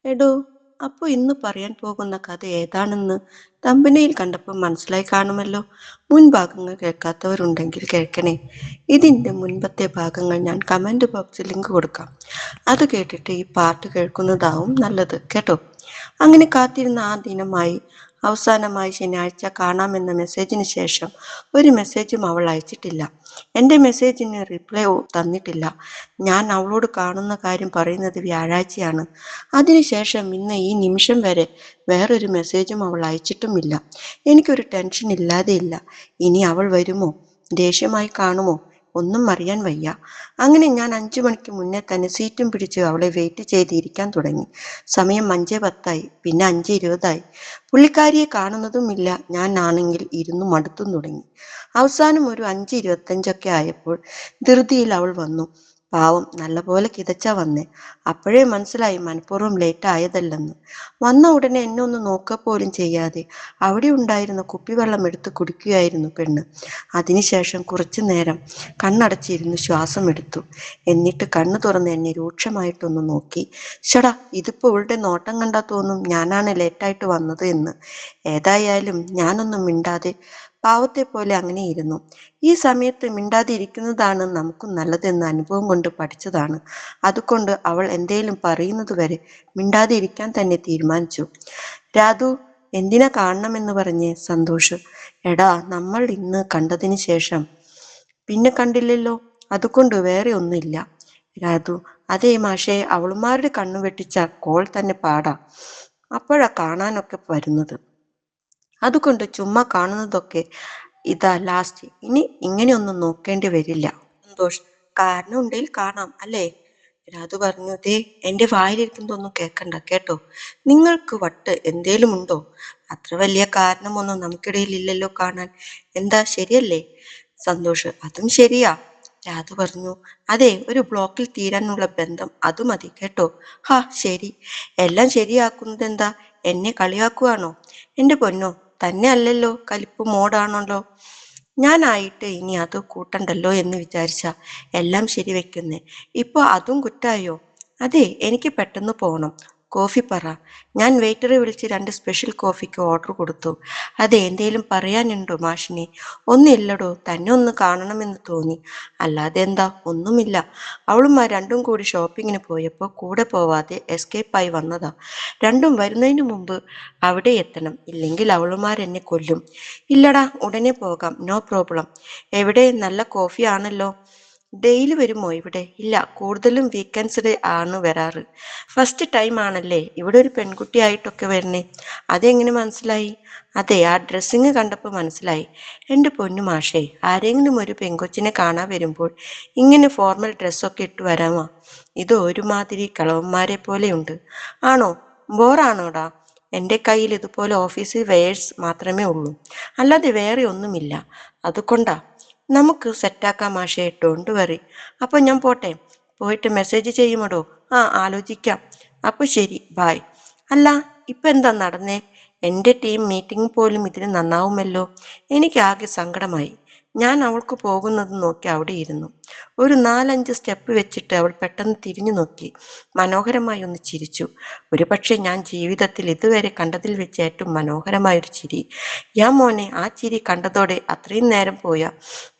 എടോ, അപ്പൊ ഇന്ന് പറയാൻ പോകുന്ന കഥ ഏതാണെന്ന് തമ്പനയിൽ കണ്ടപ്പോൾ മനസ്സിലായി കാണുമല്ലോ. മുൻഭാഗങ്ങൾ കേൾക്കാത്തവരുണ്ടെങ്കിൽ കേൾക്കണേ. ഇതിന്റെ മുൻപത്തെ ഭാഗങ്ങൾ ഞാൻ കമന്റ് ബോക്സിൽ ലിങ്ക് കൊടുക്കാം. അത് കേട്ടിട്ട് ഈ പാർട്ട് കേൾക്കുന്നതാവും നല്ലത് കേട്ടോ. അങ്ങനെ കാത്തിരുന്ന ആ ദിനമായി. അവസാനമായി ശനിയാഴ്ച കാണാമെന്ന മെസ്സേജിന് ശേഷം ഒരു മെസ്സേജും അവൾ അയച്ചിട്ടില്ല. എന്റെ മെസ്സേജിന് റിപ്ലൈ തന്നിട്ടില്ല. ഞാൻ അവളോട് കാണുന്ന കാര്യം പറയുന്നത് വ്യാഴാഴ്ചയാണ്. അതിനുശേഷം ഇന്ന് ഈ നിമിഷം വരെ വേറൊരു മെസ്സേജും അവൾ അയച്ചിട്ടുമില്ല. എനിക്കൊരു ടെൻഷൻ ഇല്ലാതെയില്ല. ഇനി അവൾ വരുമോ, ദേഷ്യമായി കാണുമോ, ഒന്നും അറിയാൻ വയ്യ. അങ്ങനെ ഞാൻ 5 മണിക്ക് മുന്നേ തന്നെ സീറ്റും പിടിച്ച് അവളെ വെയിറ്റ് ചെയ്തിരിക്കാൻ തുടങ്ങി. സമയം 5:10, പിന്നെ 5:20. പുള്ളിക്കാരിയെ കാണുന്നതുമില്ല. ഞാൻ ആണെങ്കിൽ ഇരുന്നു മടുത്തും തുടങ്ങി. അവസാനം ഒരു 5:25 ആയപ്പോൾ ധൃതിയിൽ അവൾ വന്നു. പാവം, നല്ലപോലെ കിതച്ചാ വന്നേ. അപ്പോഴേ മനസ്സിലായി മനഃപൂർവ്വം ലേറ്റ് ആയതല്ലെന്ന്. വന്ന ഉടനെ എന്നെ ഒന്ന് നോക്കുക പോലും ചെയ്യാതെ അവിടെ ഉണ്ടായിരുന്ന കുപ്പിവെള്ളം എടുത്ത് കുടിക്കുകയായിരുന്നു പെണ്ണ്. അതിനുശേഷം കുറച്ചു നേരം കണ്ണടച്ചിരുന്ന് ശ്വാസം എടുത്തു. എന്നിട്ട് കണ്ണു തുറന്ന് എന്നെ രൂക്ഷമായിട്ടൊന്ന് നോക്കി. ഷടാ, ഇതിപ്പോ ഇവളുടെ നോട്ടം കണ്ടാ തോന്നും ഞാനാണ് ലേറ്റായിട്ട് വന്നത് എന്ന്. ഏതായാലും ഞാനൊന്നും മിണ്ടാതെ പാവത്തെ പോലെ അങ്ങനെ ഇരുന്നു. ഈ സമയത്ത് മിണ്ടാതെ ഇരിക്കുന്നതാണ് നമുക്കും നല്ലതെന്ന് അനുഭവം കൊണ്ട് പഠിച്ചതാണ്. അതുകൊണ്ട് അവൾ എന്തേലും പറയുന്നത് വരെ മിണ്ടാതെ ഇരിക്കാൻ തന്നെ തീരുമാനിച്ചു. രാധു, എന്തിനാ കാണണമെന്ന് പറഞ്ഞേ? സന്തോഷ്: എടാ, നമ്മൾ ഇന്ന് കണ്ടതിന് ശേഷം പിന്നെ കണ്ടില്ലല്ലോ, അതുകൊണ്ട് വേറെ ഒന്നുമില്ല. രാധു: അതേ മാഷേ, അവളുമാരുടെ കണ്ണു വെട്ടിച്ച കോൾ തന്നെ പാടാ. അപ്പോഴാ കാണാനൊക്കെ വരുന്നത്. അതുകൊണ്ട് ചുമ്മാ കാണുന്നതൊക്കെ ഇതാ ലാസ്റ്റ്. ഇനി ഇങ്ങനെയൊന്നും നോക്കേണ്ടി വരില്ല. സന്തോഷ്: കാരണം ഉണ്ടെങ്കിൽ കാണാം അല്ലേ? രാധു പറഞ്ഞു: ദേ, എന്റെ വായിലിരിക്കുന്നതൊന്നും കേൾക്കണ്ട കേട്ടോ. നിങ്ങൾക്ക് വട്ട് എന്തേലും ഉണ്ടോ? അത്ര വലിയ കാരണമൊന്നും നമുക്കിടയിൽ ഇല്ലല്ലോ കാണാൻ. എന്താ, ശരിയല്ലേ? സന്തോഷ്: അതും ശരിയാ. രാധു പറഞ്ഞു: അതെ, ഒരു ബ്ലോക്കിൽ തീരാനുള്ള ബന്ധം അത് മതി കേട്ടോ. ഹാ, ശരി. എല്ലാം ശരിയാക്കുന്നത് എന്താ? എന്നെ കളിയാക്കുവാണോ? എന്റെ പൊന്നോ, തന്നെ അല്ലല്ലോ, കലിപ്പ് മോഡാണല്ലോ. ഞാനായിട്ട് ഇനി അത് കൂട്ടണ്ടല്ലോ എന്ന് വിചാരിച്ച എല്ലാം ശരിവെക്കുന്നേ. ഇപ്പൊ അതും കുറ്റായോ? അതെ, എനിക്ക് പെട്ടെന്ന് പോണം. കോഫി പറ. ഞാൻ വെയിറ്ററെ വിളിച്ച് 2 സ്പെഷ്യൽ കോഫിക്ക് ഓർഡർ കൊടുത്തു. അതെ, എന്തേലും പറയാനുണ്ടോ മാഷിനെ? ഒന്നില്ലടോ, തന്നെ ഒന്ന് കാണണമെന്ന് തോന്നി. അല്ലാതെ എന്താ, ഒന്നുമില്ല. അവളുമാർ രണ്ടും കൂടി ഷോപ്പിങ്ങിന് പോയപ്പോൾ കൂടെ പോവാതെ എസ്കേപ്പായി വന്നതാ. രണ്ടും വരുന്നതിന് മുമ്പ് അവിടെ എത്തണം, ഇല്ലെങ്കിൽ അവളുമാരെന്നെ കൊല്ലും. ഇല്ലടാ, ഉടനെ പോകാം, നോ പ്രോബ്ലം. എവിടെ? നല്ല കോഫി ആണല്ലോ. ഡെയിലി വരുമോ ഇവിടെ? ഇല്ല, കൂടുതലും വീക്കെൻഡ്സ് ആണ് വരാറ്. ഫസ്റ്റ് ടൈം ആണല്ലേ ഇവിടെ ഒരു പെൺകുട്ടിയായിട്ടൊക്കെ വരണേ? അതെങ്ങനെ മനസ്സിലായി? അതെ, ആ ഡ്രസ്സിങ് കണ്ടപ്പോൾ മനസ്സിലായി. എൻ്റെ പൊന്നു മാഷേ, ആരെങ്കിലും ഒരു പെങ്കൊച്ചിനെ കാണാൻ വരുമ്പോൾ ഇങ്ങനെ ഫോർമൽ ഡ്രസ്സൊക്കെ ഇട്ട് വരാമോ? ഇത് ഒരുമാതിരി കളവന്മാരെ പോലെയുണ്ട്. ആണോ? ബോറാണോടാ? എൻ്റെ കയ്യിൽ ഇതുപോലെ ഓഫീസ് വെയേഴ്സ് മാത്രമേ ഉള്ളൂ, അല്ലാതെ വേറെ ഒന്നുമില്ല. അതുകൊണ്ടാ. നമുക്ക് സെറ്റാക്കാം മാഷേ, ഡോണ്ട് വറി. അപ്പൊ ഞാൻ പോട്ടെ? പോയിട്ട് മെസ്സേജ് ചെയ്യുമടോ? ആ, ആലോചിക്കാം. അപ്പൊ ശരി, ബായ്. അല്ല, ഇപ്പൊ എന്താ നടന്നേ? എന്റെ ടീം മീറ്റിംഗ് പോലും ഇതിന് നന്നാവുമല്ലോ. എനിക്ക് ആകെ സങ്കടമായി. ഞാൻ അവൾക്ക് പോകുന്നത് നോക്കി അവിടെ ഇരുന്നു. ഒരു 4-5 സ്റ്റെപ്പ് വെച്ചിട്ട് അവൾ പെട്ടെന്ന് തിരിഞ്ഞു നോക്കി. മനോഹരമായി ഒന്ന് ചിരിച്ചു. ഒരുപക്ഷെ ഞാൻ ജീവിതത്തിൽ ഇതുവരെ കണ്ടതിൽ വെച്ച് ഏറ്റവും മനോഹരമായൊരു ചിരി. യാ മോനെ, ആ ചിരി കണ്ടതോടെ അത്രയും നേരം പോയ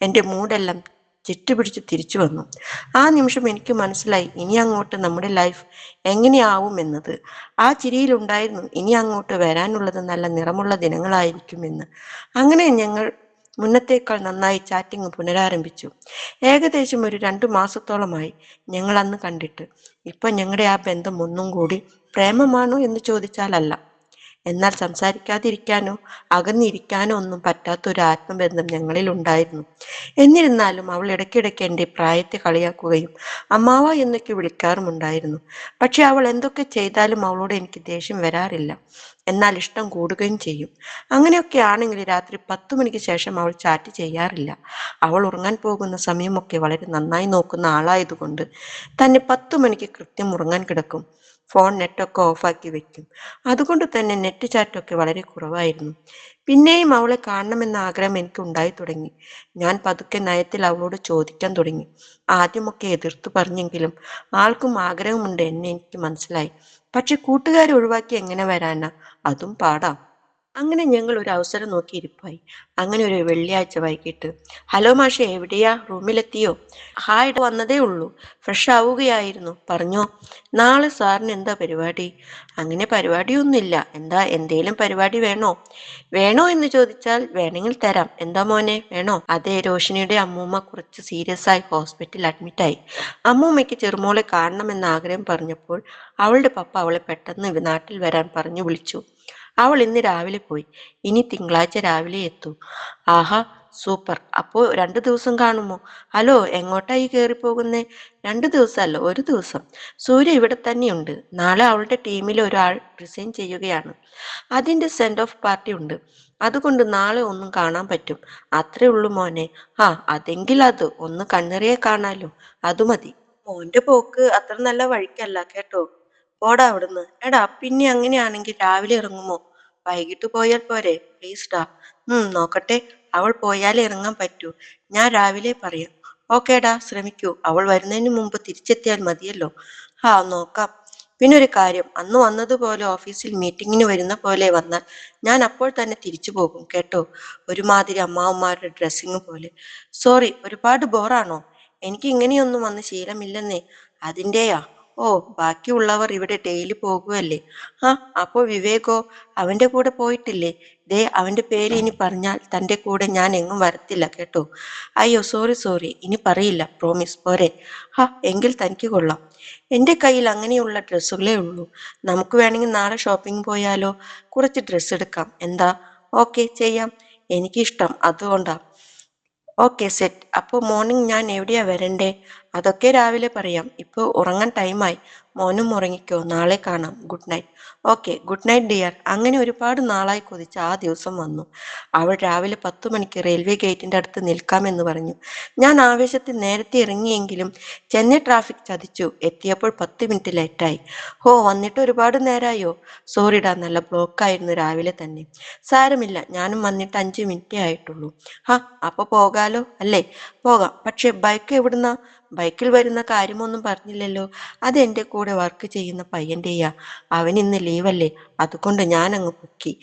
എൻ്റെ മൂടെല്ലാം ചിട്ടുപിടിച്ച് തിരിച്ചു വന്നു. ആ നിമിഷം എനിക്ക് മനസ്സിലായി ഇനി അങ്ങോട്ട് നമ്മുടെ ലൈഫ് എങ്ങനെയാവുമെന്നത്. ആ ചിരിയിലുണ്ടായിരുന്നു ഇനി അങ്ങോട്ട് വരാനുള്ളത് നല്ല നിറമുള്ള ദിനങ്ങളായിരിക്കുമെന്ന്. അങ്ങനെ ഞങ്ങൾ മുന്നത്തേക്കാൾ നന്നായി ചാറ്റിംഗ് പുനരാരംഭിച്ചു. ഏകദേശം ഒരു 2 മാസത്തോളമായി ഞങ്ങൾ അന്ന് കണ്ടിട്ട്. ഇപ്പൊ ഞങ്ങളുടെ ആ ബന്ധം ഒന്നും കൂടി പ്രേമമാണോ എന്ന് ചോദിച്ചാലല്ല. എന്നാൽ സംസാരിക്കാതിരിക്കാനോ അകന്നിരിക്കാനോ ഒന്നും പറ്റാത്ത ഒരു ആത്മബന്ധം ഞങ്ങളിൽ ഉണ്ടായിരുന്നു. എന്നിരുന്നാലും അവൾ ഇടയ്ക്കിടയ്ക്ക് എൻ്റെ പ്രായത്തെ കളിയാക്കുകയും അമ്മാവ എന്നൊക്കെ വിളിക്കാറുമുണ്ടായിരുന്നു. പക്ഷെ അവൾ എന്തൊക്കെ ചെയ്താലും അവളോട് എനിക്ക് ദേഷ്യം വരാറില്ല. എന്നാൽ ഇഷ്ടം കൂടുകയും ചെയ്യും. അങ്ങനെയൊക്കെ ആണെങ്കിൽ രാത്രി 10 മണിക്ക് ശേഷം അവൾ ചാറ്റ് ചെയ്യാറില്ല. അവൾ ഉറങ്ങാൻ പോകുന്ന സമയമൊക്കെ വളരെ നന്നായി നോക്കുന്ന ആളായതുകൊണ്ട് തന്നെ 10 മണിക്ക് കൃത്യം ഉറങ്ങാൻ കിടക്കും. ഫോൺ നെറ്റൊക്കെ ഓഫാക്കി വെക്കും. അതുകൊണ്ട് തന്നെ നെറ്റ് ചാറ്റൊക്കെ വളരെ കുറവായിരുന്നു. പിന്നെയും അവളെ കാണണമെന്ന ആഗ്രഹം എനിക്ക് ഉണ്ടായി തുടങ്ങി. ഞാൻ പതുക്കെ നയത്തിൽ അവളോട് ചോദിക്കാൻ തുടങ്ങി. ആദ്യമൊക്കെ എതിർത്തു പറഞ്ഞെങ്കിലും ആൾക്കും ആഗ്രഹമുണ്ട് എന്ന് എനിക്ക് മനസ്സിലായി. പക്ഷെ കൂട്ടുകാരെ ഒഴിവാക്കി എങ്ങനെ വരാനാ? അതും പാടാ. അങ്ങനെ ഞങ്ങൾ ഒരു അവസരം നോക്കി ഇരിപ്പായി. അങ്ങനെ ഒരു വെള്ളിയാഴ്ച വൈകിട്ട്, ഹലോ മാഷെ, എവിടെയാ? റൂമിലെത്തിയോ? ഹായ്, വന്നതേ ഉള്ളൂ. ഫ്രഷ് ആവുകയായിരുന്നു. പറഞ്ഞോ. നാളെ സാറിന് എന്താ പരിപാടി? അങ്ങനെ പരിപാടിയൊന്നുമില്ല. എന്താ, എന്തേലും പരിപാടി വേണോ? വേണോ എന്ന് ചോദിച്ചാൽ വേണമെങ്കിൽ തരാം. എന്താ മോനെ, വേണോ? അതെ, രോഷിനിയുടെ അമ്മൂമ്മ കുറച്ച് സീരിയസ് ആയി ഹോസ്പിറ്റലിൽ അഡ്മിറ്റായി. അമ്മൂമ്മയ്ക്ക് ചെറുമോളെ കാണണമെന്ന ആഗ്രഹം പറഞ്ഞപ്പോൾ അവളുടെ പപ്പ അവളെ പെട്ടെന്ന് നാട്ടിൽ വരാൻ പറഞ്ഞു വിളിച്ചു. അവൾ ഇന്ന് രാവിലെ പോയി. ഇനി തിങ്കളാഴ്ച രാവിലെ എത്തൂ. ആഹാ, സൂപ്പർ. അപ്പോ 2 ദിവസം കാണുമോ? ഹലോ, എങ്ങോട്ടായി കയറിപ്പോകുന്നേ? 2 ദിവസമല്ല, ഒരു ദിവസം. സൂര്യ ഇവിടെ തന്നെയുണ്ട്. നാളെ അവളുടെ ടീമിലെ ഒരാൾ റിസൈൻ ചെയ്യുകയാണ്. അതിന്റെ സെൻഡ് ഓഫ് പാർട്ടി ഉണ്ട്. അതുകൊണ്ട് നാളെ ഒന്നും കാണാൻ പറ്റും. അത്രേ ഉള്ളൂ മോനെ. ആ, അതെങ്കിൽ അത് ഒന്ന് കണ്ണിറിയെ കാണാലോ. അത് മതി. മോന്റെ പോക്ക് അത്ര നല്ല വഴിക്കല്ല കേട്ടോ. പോടാ അവിടുന്ന്. എടാ, പിന്നെ അങ്ങനെയാണെങ്കിൽ രാവിലെ ഇറങ്ങുമോ? വൈകിട്ട് പോയാൽ പോരെ? പ്ലീസ് ഡാ. നോക്കട്ടെ. അവൾ പോയാലേ ഇറങ്ങാൻ പറ്റൂ. ഞാൻ രാവിലെ പറയാം. ഓക്കേടാ, ശ്രമിക്കൂ. അവൾ വരുന്നതിന് മുമ്പ് തിരിച്ചെത്തിയാൽ മതിയല്ലോ. നോക്കാം. പിന്നെ ഒരു കാര്യം, അന്ന് വന്നതുപോലെ ഓഫീസിൽ മീറ്റിങ്ങിന് വരുന്ന പോലെ വന്നാൽ ഞാൻ അപ്പോൾ തന്നെ തിരിച്ചു പോകും കേട്ടോ. ഒരുമാതിരി അമ്മാവന്മാരുടെ ഡ്രസ്സിങ് പോലെ. സോറി, ഒരുപാട് ബോറാണോ? എനിക്ക് ഇങ്ങനെയൊന്നും വന്ന് ശീലമില്ലെന്നേ. അതിൻ്റെയാ. ഓ, ബാക്കിയുള്ളവർ ഇവിടെ ഡെയിലി പോകുമല്ലേ. ആ, അപ്പോ വിവേകോ? അവന്റെ കൂടെ പോയിട്ടില്ലേ? ദേ, അവന്റെ പേര് ഇനി പറഞ്ഞാൽ തന്റെ കൂടെ ഞാൻ എങ്ങും വരത്തില്ല കേട്ടോ. അയ്യോ, സോറി സോറി, ഇനി പറയില്ല. പ്രോമിസ്, പോരെ? എങ്കിൽ തനിക്ക് കൊള്ളാം. എന്റെ കയ്യിൽ അങ്ങനെയുള്ള ഡ്രസ്സുകളേ ഉള്ളൂ. നമുക്ക് വേണമെങ്കിൽ നാളെ ഷോപ്പിംഗ് പോയാലോ? കുറച്ച് ഡ്രസ്സ് എടുക്കാം. എന്താ? ഓക്കെ, ചെയ്യാം. എനിക്കിഷ്ടം അതുകൊണ്ടാ. Okay, set. അപ്പോൾ മോർണിംഗ് ഞാൻ എവിടെയാ വരണ്ടേ? അതൊക്കെ രാവിലെ പറയാം. ഇപ്പോൾ ഉറങ്ങാൻ ടൈമായി. മോനും ഉറങ്ങിക്കോ. നാളെ കാണാം. Good night. Okay, good night dear. അങ്ങനെ ഒരുപാട് നാളായി കൊതിച്ച ആ ദിവസം വന്നു. അവൾ രാവിലെ 10 മണിക്ക് റെയിൽവേ ഗേറ്റിന്റെ അടുത്ത് നിൽക്കാമെന്ന് പറഞ്ഞു. ഞാൻ ആവേശത്തിൽ നേരത്തെ ഇറങ്ങിയെങ്കിലും ചെന്നൈ ട്രാഫിക് ചതിച്ചു. എത്തിയപ്പോൾ 10 മിനിറ്റ് ലേറ്റായി. വന്നിട്ട് ഒരുപാട് നേരമായോ? സോറിടാ, നല്ല ബ്ലോക്കായിരുന്നു രാവിലെ തന്നെ. സാരമില്ല, ഞാനും വന്നിട്ട് 5 മിനിറ്റേ ആയിട്ടുള്ളൂ. അപ്പൊ പോകാലോ അല്ലേ? പോകാം. പക്ഷെ ബൈക്ക് എവിടുന്നാ? ബൈക്കിൽ വരുന്ന കാര്യമൊന്നും പറഞ്ഞില്ലല്ലോ. അത് എന്റെ കൂടെ വർക്ക് ചെയ്യുന്ന പയ്യന്റെയാ. അവൻ ഇന്ന് ലീവല്ലേ, അതുകൊണ്ട് ഞാൻ അങ്ങ് പൊക്കി.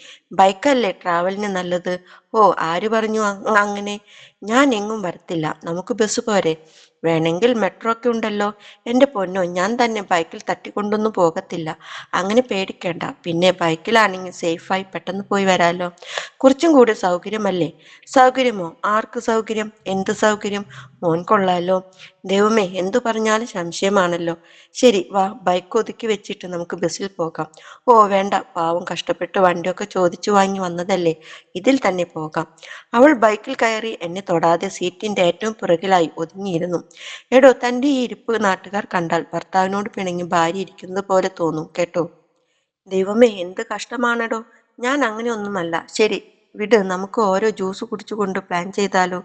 ബൈക്കല്ലേ ട്രാവലിന് നല്ലത്. ആര് പറഞ്ഞു അങ്ങനെ? ഞാൻ എങ്ങും വരത്തില്ല. നമുക്ക് ബസ് പോരെ? വേണമെങ്കിൽ മെട്രോ ഒക്കെ ഉണ്ടല്ലോ. എന്റെ പൊന്നോ, ഞാൻ തന്നെ ബൈക്കിൽ തട്ടിക്കൊണ്ടൊന്നും പോകത്തില്ല. അങ്ങനെ പേടിക്കേണ്ട. പിന്നെ ബൈക്കിലാണെങ്കിൽ സേഫായി പെട്ടെന്ന് പോയി വരാലോ. കുറച്ചും കൂടി സൗകര്യമല്ലേ? സൗകര്യമോ? ആർക്ക് സൗകര്യം? എന്ത് സൗകര്യം? മോൻ കൊള്ളാലോ. ദൈവമേ, എന്തു പറഞ്ഞാലും സംശയമാണല്ലോ. ശരി, വാ, ബൈക്ക് ഒതുക്കി വെച്ചിട്ട് നമുക്ക് ബസ്സിൽ പോകാം. വേണ്ട, പാവം കഷ്ടപ്പെട്ട് വണ്ടിയൊക്കെ ചോദിച്ചു വാങ്ങി വന്നതല്ലേ. ഇതിൽ തന്നെ പോകാം. അവൾ ബൈക്കിൽ കയറി എന്നെ തൊടാതെ സീറ്റിന്റെ ഏറ്റവും പുറകിലായി ഒതുങ്ങിയിരുന്നു. എടോ, തന്റെ ഈ ഇരിപ്പ് നാട്ടുകാർ കണ്ടാൽ ഭർത്താവിനോട് പിണങ്ങി ഭാര്യ ഇരിക്കുന്നത് പോലെ തോന്നും കേട്ടോ. ദൈവമേ, എന്ത് കഷ്ടമാണെടോ. ഞാൻ അങ്ങനെ ഒന്നുമല്ല. ശരി, വിട്. നമുക്ക് ഓരോ ജ്യൂസ് കുടിച്ചുകൊണ്ട് പ്ലാൻ ചെയ്താലോ?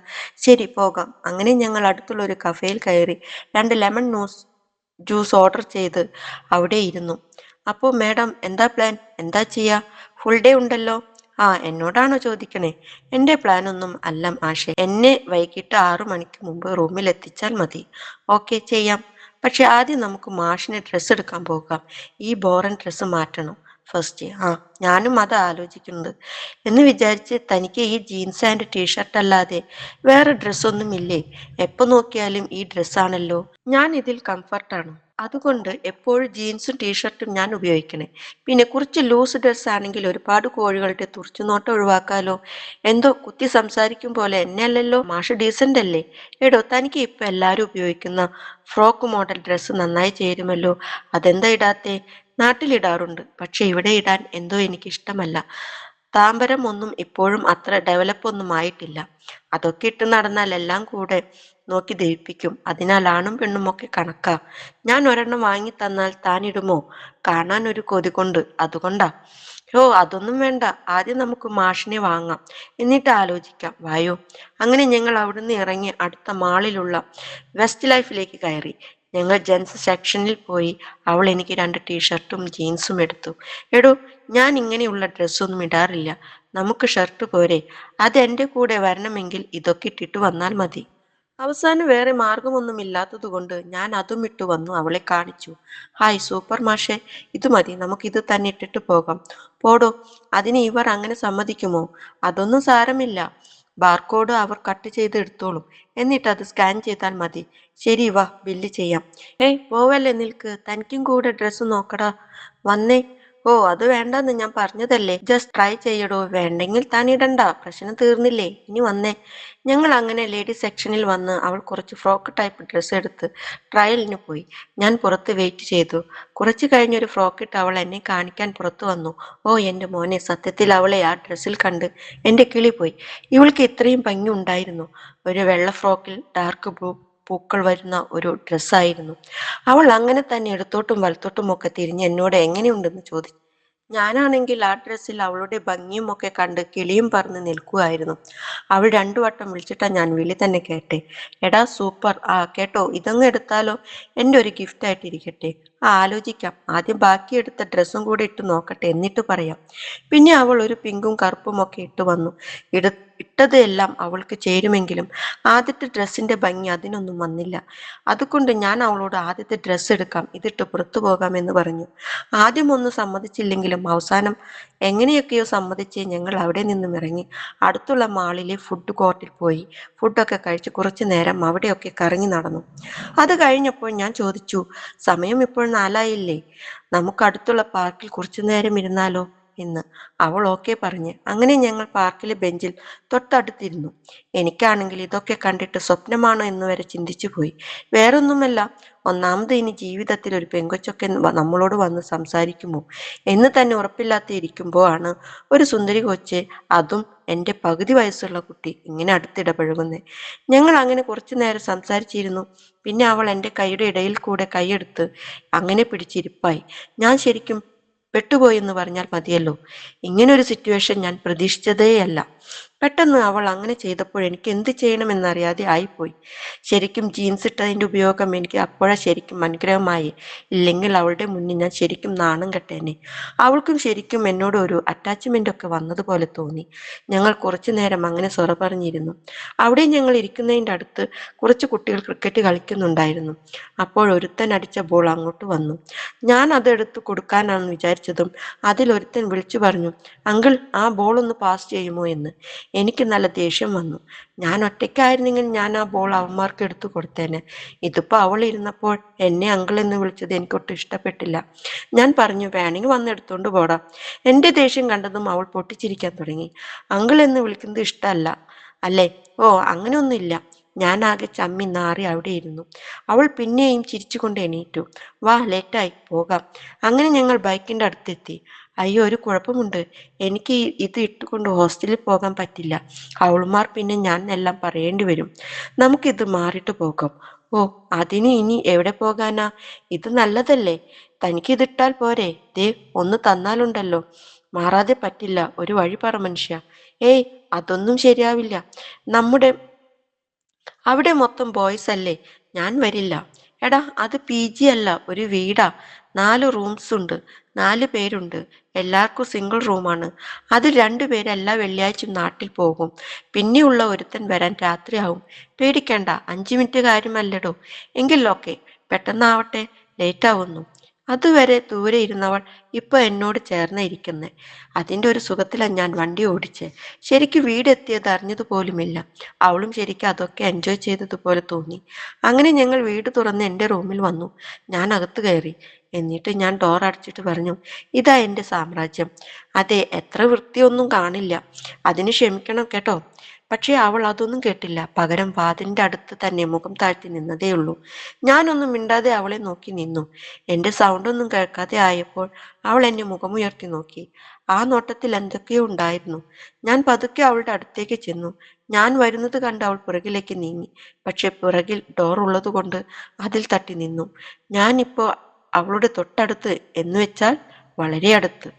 ശരി, പോകാം. അങ്ങനെ ഞങ്ങൾ അടുത്തുള്ള ഒരു കഫേയിൽ കയറി 2 ലെമൺ ജ്യൂസ് ഓർഡർ ചെയ്ത് അവിടെ ഇരുന്നു. അപ്പോ മാഡം, എന്താ പ്ലാൻ? എന്താ ചെയ്യാ? ഫുൾ ഡേ ഉണ്ടല്ലോ. എന്നോടാണോ ചോദിക്കണേ? എന്റെ പ്ലാൻ ഒന്നും അല്ല ആഷെ. എന്നെ വൈകിട്ട് 6 മണിക്ക് മുമ്പ് റൂമിൽ എത്തിച്ചാൽ മതി. ഓക്കെ, ചെയ്യാം. പക്ഷെ ആദ്യം നമുക്ക് മാഷിന് ഡ്രസ്സ് എടുക്കാൻ പോകാം. ഈ ബോറൻ ഡ്രസ്സ് മാറ്റണം ഫസ്റ്റ്. ഞാനും അത് ആലോചിക്കുന്നത്. എന്ന് വിചാരിച്ച് തനിക്ക് ഈ ജീൻസ് ആൻഡ് ടീഷർട്ട് അല്ലാതെ വേറെ ഡ്രസ്സൊന്നും ഇല്ലേ? എപ്പോ നോക്കിയാലും ഈ ഡ്രസ്സാണല്ലോ. ഞാൻ ഇതിൽ കംഫർട്ടാണ്. അതുകൊണ്ട് എപ്പോഴും ജീൻസും ടീഷർട്ടും ഞാൻ ഉപയോഗിക്കണേ. പിന്നെ കുറച്ച് ലൂസ് ഡ്രസ് ആണെങ്കിൽ ഒരുപാട് കോഴികളുടെ തുറിച്ചുനോട്ടം ഒഴിവാക്കാലോ. എന്തോ കുത്തി സംസാരിക്കും പോലെ. എന്നെ അല്ലല്ലോ. മാഷ് ഡീസന്റ് അല്ലേ? എടോ, തനിക്ക് ഇപ്പൊ എല്ലാരും ഉപയോഗിക്കുന്ന ഫ്രോക്ക് മോഡൽ ഡ്രസ്സ് നന്നായി ചേരുമല്ലോ. അതെന്താ ഇടാത്തെ? നാട്ടിലിടാറുണ്ട്. പക്ഷെ ഇവിടെ ഇടാൻ എന്തോ എനിക്ക് ഇഷ്ടമല്ല. താമ്പരം ഒന്നും ഇപ്പോഴും അത്ര ഡെവലപ്പ് ഒന്നും ആയിട്ടില്ല. അതൊക്കെ ഇട്ട് നടന്നാൽ എല്ലാം കൂടെ നോക്കി ദഹിപ്പിക്കും. അതിനാൽ ആണും പെണ്ണും ഒക്കെ കണക്കാ. ഞാൻ ഒരെണ്ണം വാങ്ങി തന്നാൽ താനിടുമോ? കാണാൻ ഒരു കൊതി കൊണ്ട്. അതുകൊണ്ടാ. അതൊന്നും വേണ്ട. ആദ്യം നമുക്ക് മാഷിനെ വാങ്ങാം, എന്നിട്ട് ആലോചിക്കാം. വായോ. അങ്ങനെ ഞങ്ങൾ അവിടുന്ന് ഇറങ്ങി അടുത്ത മാളിലുള്ള വെസ്റ്റ് ലൈഫിലേക്ക് കയറി. ഞങ്ങൾ ജെൻസ് സെക്ഷനിൽ പോയി. അവൾ എനിക്ക് 2 ടീഷർട്ടും ജീൻസും എടുത്തു. എടോ, ഞാൻ ഇങ്ങനെയുള്ള ഡ്രസ്സൊന്നും ഇടാറില്ല. നമുക്ക് ഷർട്ട് പോരെ? അത് എന്റെ കൂടെ വരണമെങ്കിൽ ഇതൊക്കെ ഇട്ടിട്ട് വന്നാൽ മതി. അവസാനം വേറെ മാർഗമൊന്നുമില്ലാത്തതുകൊണ്ട് ഞാൻ അതും ഇട്ടു വന്നു അവളെ കാണിച്ചു. ഹായ് സൂപ്പർ മാഷെ, ഇത് മതി, നമുക്കിത് തന്നെ ഇട്ടിട്ട് പോകാം. പോടോ, അതിന് ഇവർ അങ്ങനെ സമ്മതിക്കുമോ? അതൊന്നും സാരമില്ല, ബാർകോഡ് അവർ കട്ട് ചെയ്ത് എടുത്തോളും. എന്നിട്ട് അത് സ്കാൻ ചെയ്താൽ മതി. ശരി, വാ, ബില്ല് ചെയ്യാം. ഏയ് പോവല്ലേ, നിൽക്ക്, തനിക്കും കൂടെ ഡ്രസ്സ് നോക്കടാ. വന്നേ. ഓ, അത് വേണ്ടെന്ന് ഞാൻ പറഞ്ഞതല്ലേ, ജസ്റ്റ് ട്രൈ ചെയ്യടോ. വേണ്ടെങ്കിൽ താൻ ഇടണ്ട, പ്രശ്നം തീർന്നില്ലേ, ഇനി വന്നേ. ഞങ്ങൾ അങ്ങനെ ലേഡീസ് സെക്ഷനിൽ വന്ന് അവൾ കുറച്ച് ഫ്രോക്ക് ടൈപ്പ് ഡ്രസ്സ് എടുത്ത് ട്രയലിന് പോയി. ഞാൻ പുറത്ത് വെയിറ്റ് ചെയ്തു. കുറച്ചു കഴിഞ്ഞൊരു ഫ്രോക്ക് ഇട്ട് അവൾ എന്നെ കാണിക്കാൻ പുറത്തു വന്നു. ഓ എന്റെ മോനെ, സത്യത്തിൽ അവളെ ആ ഡ്രസ്സിൽ കണ്ട് എന്റെ കിളി പോയി. ഇവൾക്ക് ഇത്രയും ഭംഗി ഉണ്ടായിരുന്നു. ഒരു വെള്ള ഫ്രോക്കിൽ ഡാർക്ക് ബ്ലൂ പൂക്കൾ വരുന്ന ഒരു ഡ്രസ്സായിരുന്നു. അവൾ അങ്ങനെ തന്നെ ഇടത്തോട്ടും വലത്തോട്ടും ഒക്കെ തിരിഞ്ഞ് എന്നോട് എങ്ങനെയുണ്ടെന്ന് ചോദിച്ചു. ഞാനാണെങ്കിൽ ആ ഡ്രസ്സിൽ അവളുടെ ഭംഗിയും ഒക്കെ കണ്ട് കിളിയും പറന്ന് നിൽക്കുമായിരുന്നു. അവൾ രണ്ടു വട്ടം വിളിച്ചിട്ടാ ഞാൻ വിളി തന്നെ കേട്ടെ. എടാ സൂപ്പർ, ആ കേട്ടോ, ഇതങ്ങ് എടുത്താലോ? എൻ്റെ ഒരു ഗിഫ്റ്റ് ആയിട്ട് ഇരിക്കട്ടെ. ആ, ആലോചിക്കാം, ആദ്യം ബാക്കി എടുത്ത ഡ്രസ്സും കൂടെ ഇട്ട് നോക്കട്ടെ, എന്നിട്ട് പറയാം. പിന്നെ അവൾ ഒരു പിങ്കും കറുപ്പും ഒക്കെ ഇട്ട് വന്നു. ഇട്ടത് എല്ലാം അവൾക്ക് ചേരുമെങ്കിലും ആദ്യത്തെ ഡ്രസ്സിന്റെ ഭംഗി അതിനൊന്നും വന്നില്ല. അതുകൊണ്ട് ഞാൻ അവളോട് ആദ്യത്തെ ഡ്രസ്സ് എടുക്കാം, ഇതിട്ട് പുറത്തു പോകാം എന്ന് പറഞ്ഞു. ആദ്യം ഒന്നും സമ്മതിച്ചില്ലെങ്കിലും അവസാനം എങ്ങനെയൊക്കെയോ സമ്മതിച്ച് ഞങ്ങൾ അവിടെ നിന്നും ഇറങ്ങി അടുത്തുള്ള മാളിലെ ഫുഡ് കോർട്ടിൽ പോയി. ഫുഡൊക്കെ കഴിച്ച് കുറച്ചു നേരം അവിടെയൊക്കെ കറങ്ങി നടന്നു. അത് കഴിഞ്ഞപ്പോൾ ഞാൻ ചോദിച്ചു, സമയം ഇപ്പോൾ 4 നമുക്ക് അടുത്തുള്ള പാർക്കിൽ കുറച്ചു നേരം ഇരുന്നാലോ എന്ന്. അവൾ ഓക്കെ പറഞ്ഞ് അങ്ങനെ ഞങ്ങൾ പാർക്കിലെ ബെഞ്ചിൽ തൊട്ടടുത്തിരുന്നു. എനിക്കാണെങ്കിൽ ഇതൊക്കെ കണ്ടിട്ട് സ്വപ്നമാണോ എന്ന് വരെ ചിന്തിച്ചു പോയി. വേറൊന്നുമല്ല, ഒന്നാമത് ഇനി ജീവിതത്തിൽ ഒരു പെങ്കൊച്ചൊക്കെ നമ്മളോട് വന്ന് സംസാരിക്കുമോ എന്ന് തന്നെ ഉറപ്പില്ലാതെ ഇരിക്കുമ്പോൾ ആണ് ഒരു സുന്ദരി കൊച്ച്, അതും എൻ്റെ പകുതി വയസ്സുള്ള കുട്ടി, ഇങ്ങനെ അടുത്തിടപഴകുന്നത്. ഞങ്ങൾ അങ്ങനെ കുറച്ചു നേരം സംസാരിച്ചിരുന്നു. പിന്നെ അവൾ എൻ്റെ കൈയുടെ ഇടയിൽ കൂടെ കൈയെടുത്ത് അങ്ങനെ പിടിച്ചിരിപ്പായി. ഞാൻ ശരിക്കും പെട്ടുപോയെന്ന് പറഞ്ഞാൽ മതിയല്ലോ. ഇങ്ങനൊരു സിറ്റുവേഷൻ ഞാൻ പ്രതീക്ഷിച്ചതേയല്ല. പെട്ടെന്ന് അവൾ അങ്ങനെ ചെയ്തപ്പോൾ എനിക്ക് എന്ത് ചെയ്യണമെന്നറിയാതെ ആയിപ്പോയി. ശരിക്കും ജീൻസ് ഇട്ടതിൻ്റെ ഉപയോഗം എനിക്ക് അപ്പോഴാ ശരിക്കും അനുഗ്രഹമായി. ഇല്ലെങ്കിൽ അവളുടെ മുന്നിൽ ഞാൻ ശരിക്കും നാണം കെട്ടേനെ. അവൾക്കും ശരിക്കും എന്നോട് ഒരു അറ്റാച്ച്മെന്റ് ഒക്കെ വന്നതുപോലെ തോന്നി. ഞങ്ങൾ കുറച്ചു നേരം അങ്ങനെ സൊറ പറഞ്ഞിരുന്നു. അവിടെ ഞങ്ങൾ ഇരിക്കുന്നതിൻ്റെ അടുത്ത് കുറച്ച് കുട്ടികൾ ക്രിക്കറ്റ് കളിക്കുന്നുണ്ടായിരുന്നു. അപ്പോൾ ഒരുത്തൻ അടിച്ച ബോൾ അങ്ങോട്ട് വന്നു. ഞാൻ അതെടുത്ത് കൊടുക്കാനാണെന്ന് വിചാരിച്ചതും അതിലൊരുത്തൻ വിളിച്ചു പറഞ്ഞു, അങ്കിൾ, ആ ബോൾ ഒന്ന് പാസ് ചെയ്യുമോ എന്ന്. എനിക്ക് നല്ല ദേഷ്യം വന്നു. ഞാൻ ഒറ്റയ്ക്കായിരുന്നെങ്കിൽ ഞാൻ ആ ബോൾ അവന്മാർക്ക് എടുത്തു കൊടുത്തേനെ. ഇതിപ്പോ അവൾ ഇരുന്നപ്പോൾ എന്നെ അങ്കിൾ എന്ന് വിളിച്ചത് എനിക്കൊട്ടും ഇഷ്ടപ്പെട്ടില്ല. ഞാൻ പറഞ്ഞു, വേണമെങ്കിൽ വന്ന് എടുത്തോണ്ട് പോടാ. എൻ്റെ ദേഷ്യം കണ്ടതും അവൾ പൊട്ടിച്ചിരിക്കാൻ തുടങ്ങി. അങ്കിൾ എന്ന് വിളിക്കുന്നത് ഇഷ്ടമല്ല അല്ലേ? ഓ, അങ്ങനെയൊന്നുമില്ല. ഞാൻ ആകെ ചമ്മി നാറി അവിടെ ഇരുന്നു. അവൾ പിന്നെയും ചിരിച്ചുകൊണ്ട് എണീറ്റു. വാ, ലേറ്റായി, പോകാം. അങ്ങനെ ഞങ്ങൾ ബൈക്കിന്റെ അടുത്തെത്തി. അയ്യോ, ഒരു കുഴപ്പമുണ്ട്. എനിക്ക് ഇത് ഇട്ടുകൊണ്ട് ഹോസ്റ്റലിൽ പോകാൻ പറ്റില്ല. അവളുമാർ പിന്നെ ഞാൻ എല്ലാം പറയേണ്ടി വരും. നമുക്കിത് മാറിയിട്ട് പോകാം. ഓ, അതിന് ഇനി എവിടെ പോകാനാ? ഇത് നല്ലതല്ലേ, തനിക്ക് ഇതിട്ടാൽ പോരെ? ദേ, ഒന്ന് തന്നാലുണ്ടല്ലോ. മാറാതെ പറ്റില്ല, ഒരു വഴി പറ മനുഷ്യ. ഏയ്, അതൊന്നും ശരിയാവില്ല. നമ്മുടെ അവിടെ മൊത്തം ബോയ്സ് അല്ലേ, ഞാൻ വരില്ല. എടാ, അത് PG അല്ല, ഒരു വീടാ. 4 റൂംസ് ഉണ്ട്, 4 പേരുണ്ട്. എല്ലാവർക്കും സിംഗിൾ റൂമാണ്. അതിൽ 2 പേര് എല്ലാ വെള്ളിയാഴ്ചയും നാട്ടിൽ പോകും. പിന്നെയുള്ള ഒരുത്തൻ വരാൻ രാത്രിയാവും. പേടിക്കണ്ട, 5 മിനിറ്റ് കാര്യമല്ലടോ. എങ്കിൽ ഓക്കെ, പെട്ടെന്നാവട്ടെ, ലേറ്റ് ആവുന്നു. അതുവരെ ദൂരെ ഇരുന്നവൾ ഇപ്പൊ എന്നോട് ചേർന്ന ഇരിക്കുന്നെ. അതിന്റെ ഒരു സുഖത്തിലാണ് ഞാൻ വണ്ടി ഓടിച്ചേ. ശരിക്കും വീടെത്തിയത് അറിഞ്ഞതുപോലുമില്ല. അവളും ശരിക്കും അതൊക്കെ എൻജോയ് ചെയ്തതുപോലെ തോന്നി. അങ്ങനെ ഞങ്ങൾ വീട് തുറന്ന് എൻ്റെ റൂമിൽ വന്നു. ഞാൻ അകത്ത് കയറി. എന്നിട്ട് ഞാൻ ഡോർ അടച്ചിട്ട് പറഞ്ഞു, ഇതാ എൻ്റെ സാമ്രാജ്യം. അതെ, എത്ര വൃത്തിയൊന്നും കാണില്ല, അതിന് ക്ഷമിക്കണം കേട്ടോ. പക്ഷേ അവൾ അതൊന്നും കേട്ടില്ല. പകരം വാതിലിന്റെ അടുത്ത് തന്നെ മുഖം താഴ്ത്തി നിന്നതേയുള്ളൂ. ഞാനൊന്നും മിണ്ടാതെ അവളെ നോക്കി നിന്നു. എൻ്റെ സൗണ്ടൊന്നും കേൾക്കാതെ ആയപ്പോൾ അവൾ എന്നെ മുഖമുയർത്തി നോക്കി. ആ നോട്ടത്തിൽ എന്തൊക്കെയോ ഉണ്ടായിരുന്നു. ഞാൻ പതുക്കെ അവളുടെ അടുത്തേക്ക് ചെന്നു. ഞാൻ വരുന്നത് കണ്ട് അവൾ പുറകിലേക്ക് നീങ്ങി. പക്ഷെ പുറകിൽ ഡോർ ഉള്ളതുകൊണ്ട് അതിൽ തട്ടി നിന്നു. ഞാനിപ്പോ അവളുടെ തൊട്ടടുത്ത്, എന്ന് വെച്ചാൽ വളരെ അടുത്ത്.